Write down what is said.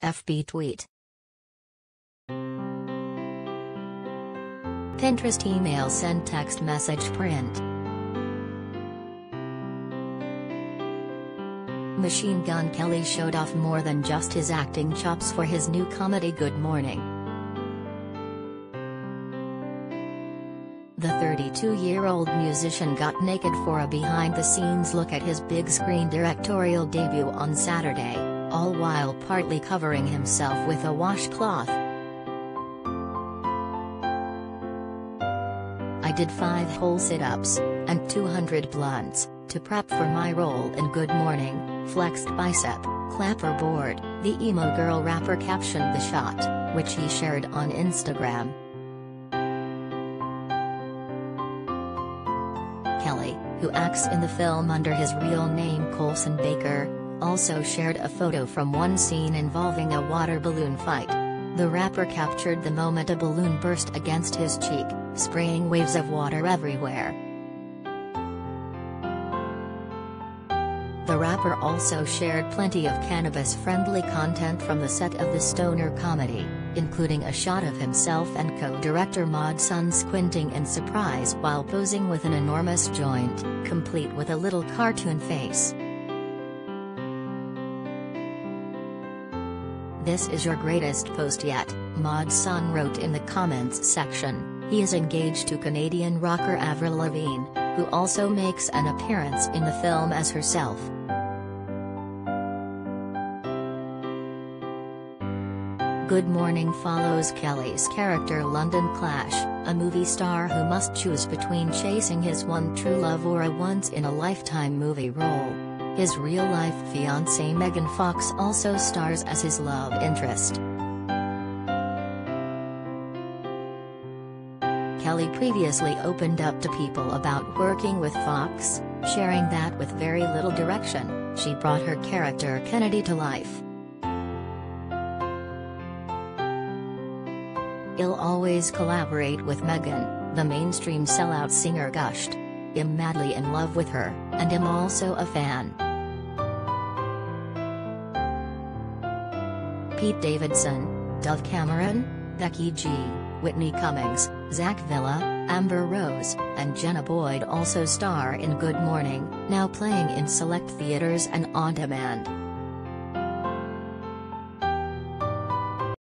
FB tweet. Pinterest email send text message print. Machine Gun Kelly showed off more than just his acting chops for his new comedy Good Mourning. The 32-year-old musician got naked for a behind-the-scenes look at his big-screen directorial debut on Saturday, all while partly covering himself with a washcloth. "I did 5 whole sit-ups, and 200 blunts, to prep for my role in Good Mourning," flexed bicep, clapperboard, the emo girl rapper captioned the shot, which he shared on Instagram. Kelly, who acts in the film under his real name Colson Baker, also shared a photo from one scene involving a water balloon fight. The rapper captured the moment a balloon burst against his cheek, spraying waves of water everywhere. The rapper also shared plenty of cannabis-friendly content from the set of the stoner comedy, including a shot of himself and co-director Mod Sun squinting in surprise while posing with an enormous joint, complete with a little cartoon face. "This is your greatest post yet," Mod Sun wrote in the comments section. He is engaged to Canadian rocker Avril Lavigne, who also makes an appearance in the film as herself. Good Mourning follows Kelly's character London Clash, a movie star who must choose between chasing his one true love or a once-in-a-lifetime movie role. His real-life fiancée Megan Fox also stars as his love interest. Kelly previously opened up to people about working with Fox, sharing that with very little direction, she brought her character Kennedy to life. "I'll always collaborate with Megan," the mainstream sellout singer gushed. "I'm madly in love with her, and I'm also a fan." Pete Davidson, Dove Cameron, Becky G, Whitney Cummings, Zach Villa, Amber Rose, and Jenna Boyd also star in Good Mourning, now playing in select theaters and on demand.